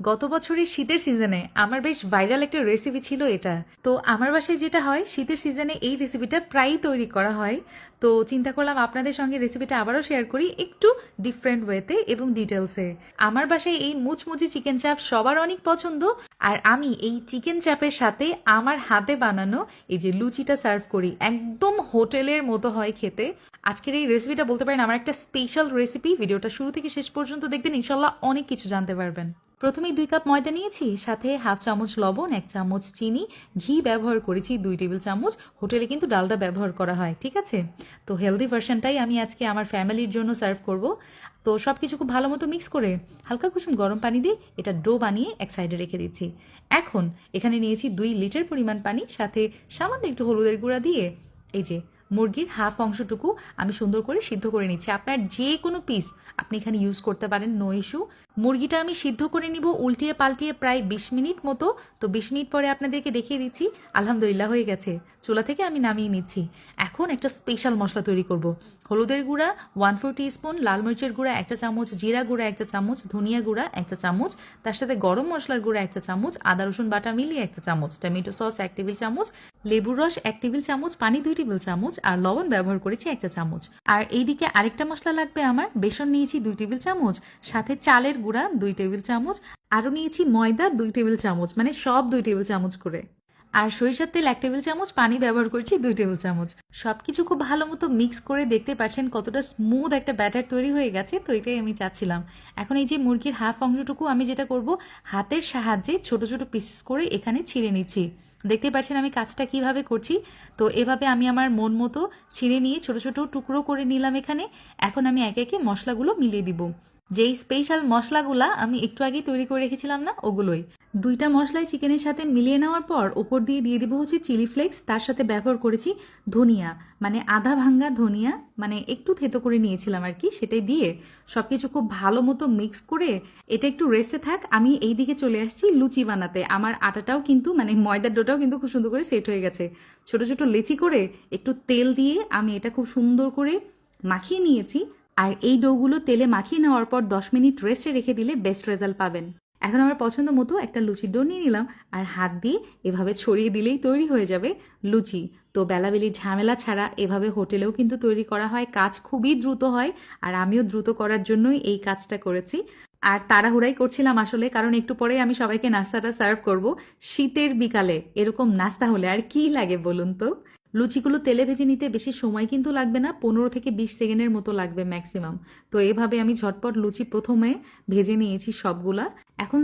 গত বছরের শীতের সিজনে আমার বেশ ভাইরাল একটা রেসিপি ছিল এটা। তো আমার বাসায় যেটা হয় শীতের সিজনে এই রেসিপিটা প্রায়ই তৈরি করা হয়। তো চিন্তা করলাম আপনাদের সঙ্গে রেসিপিটা আবারও শেয়ার করি একটু ডিফারেন্ট ওয়েতে এবং ডিটেলসে। আমার বাসায় এই মুচমুচি চিকেন চাপ সবার অনেক পছন্দ। আর আমি এই চিকেন চাপের সাথে আমার হাতে বানানো এই যে লুচিটা সার্ভ করি, একদম হোটেলের মতো হয় খেতে। আজকের এই রেসিপিটা বলতে পারেন আমার একটা স্পেশাল রেসিপি। ভিডিওটা শুরু থেকে শেষ পর্যন্ত দেখবেন, ইনশাল্লাহ অনেক কিছু জানতে পারবেন। প্রথমেই 2 কাপ ময়দা নিয়েছি, সাথে হাফ চামচ লবণ, 1 চামচ চিনি, ঘি ব্যবহার করেছি 2 টেবিল চামচ। হোটেলে কিন্তু ডালডা ব্যবহার করা হয়, ঠিক আছে? তো হেলদি ভার্সনটাই আমি আজকে আমার ফ্যামিলির জন্য সার্ভ করব। তো সব কিছু খুব ভালো মতো মিক্স করে হালকা কুসুম গরম পানি দিয়ে এটা ডো বানিয়ে এক সাইডে রেখে দিচ্ছি। এখন এখানে নিয়েছি 2 লিটার পরিমাণ পানি, সাথে সামান্য একটু হলুদের গুঁড়া দিয়ে এই যে মুরগির হাফ অংশটুকু আমি সুন্দর করে সিদ্ধ করে নিচ্ছি। আপনার যে কোনো পিস আপনি এখানে ইউজ করতে পারেন, নো ইস্যু। মুরগিটা আমি সিদ্ধ করে নিব উল্টিয়ে পাল্টিয়ে প্রায় 20 মিনিট মতো। তো 20 মিনিট পরে আপনাদেরকে দেখিয়ে দিচ্ছি, আলহামদুলিল্লাহ হয়ে গেছে। চুলা থেকে আমি নামিয়ে নিচ্ছি। এখন একটা স্পেশাল মশলা তৈরি করব। হলুদের গুঁড়া 1/4 টিস্পুন, লাল মরিচের গুঁড়া 1 চা চামচ, জিরা গুঁড়া 1 চা চামচ, ধনিয়া গুঁড়া 1 চা চামচ, তার সাথে গরম মশলার গুঁড়া 1 চা চামচ, আদা রসুন বাটা মিলিয়ে 1 চা চামচ, টমেটো সস 1 টেবিল চামচ, লেবুর রস 1 টেবিল চামচ, পানি 2 টেবিল চামচ, আর লবণ ব্যবহার করেছি 1 চা চামচ। আর এইদিকে আরেকটা মশলা লাগবে আমার, বেসন নিয়েছি 2 টেবিল চামচ, সাথে চালের গুঁড়া 2 টেবিল চামচ, আরও নিয়েছি ময়দা 2 টেবিল চামচ, মানে সব 2 টেবিল চামচ করে। আর সরিষার তেল 1 টেবিল চামচ, পানি ব্যবহার করেছি 2 টেবিল চামচ। সবকিছু খুব ভালো মতো মিক্স করে দেখতে পাচ্ছেন কতটা স্মুথ একটা ব্যাটার তৈরি হয়ে গেছে। তো এটাই আমি চাচ্ছিলাম। এখন এই যে মুরগির হাফ অংশটুকু আমি যেটা করব, হাতের সাহায্যে ছোট ছোট পিসেস করে এখানে ছিঁড়ে নিচ্ছি। দেখতে পাচ্ছেন আমি কাজটা কিভাবে করছি। তো এভাবে আমি আমার মন মতো ছিঁড়ে নিয়ে ছোট ছোট টুকরো করে নিলাম এখানে। এখন আমি একে একে মশলাগুলো মিলিয়ে দিব। যেই স্পেশাল মশলাগুলা আমি একটু আগেই তৈরি করে রেখেছিলাম না, ওগুলোই 2টা মশলাই চিকেনের সাথে মিলিয়ে নেওয়ার পর ওপর দিয়ে দিয়ে দিব হচ্ছে চিলি ফ্লেক্স। তার সাথে ব্যবহার করেছি ধনিয়া, মানে আধা ভাঙ্গা ধনিয়া, মানে একটু থেতো করে নিয়েছিলাম আর কি, সেটাই দিয়ে সবকিছু খুব ভালো মতো মিক্স করে এটা একটু রেস্টে থাক। আমি এই দিকে চলে আসছি লুচি বানাতে। আমার আটাটাও কিন্তু মানে ময়দার ডোটাও কিন্তু খুব সুন্দর করে সেট হয়ে গেছে। ছোট ছোট লেচি করে একটু তেল দিয়ে আমি এটা খুব সুন্দর করে মাখিয়ে নিয়েছি। আর এই ডোগুলো তেলে মাখিয়ে নেওয়ার পর 10 মিনিট রেস্টে রেখে দিলে বেস্ট রেজাল্ট পাবেন। এখন আমার পছন্দ মতো একটা লুচির ডো নিয়ে নিলাম, আর হাত দিয়ে এভাবে ছড়িয়ে দিলেই তৈরি হয়ে যাবে লুচি। তো বেলাবেলি ঝামেলা ছাড়া এভাবে হোটেলেও কিন্তু তৈরি করা হয়, কাজ খুবই দ্রুত হয়। আর আমিও দ্রুত করার জন্যই এই কাজটা করেছি। আর তাড়াহুড়াই করছিলাম আসলে, কারণ একটু পরেই আমি সবাইকে নাস্তাটা সার্ভ করব। শীতের বিকালে এরকম নাস্তা হলে আর কি লাগে বলুন তো? লুচিগুলো তেলে ভেজে নিতে বেশি সময় কিন্তু লাগবে না, 15 থেকে 20 সেকেন্ডের মতো লাগবে ম্যাক্সিমাম। তো এভাবে আমি ঝটপট লুচি প্রথমে ভেজে নিয়েছি সবগুলা। এখন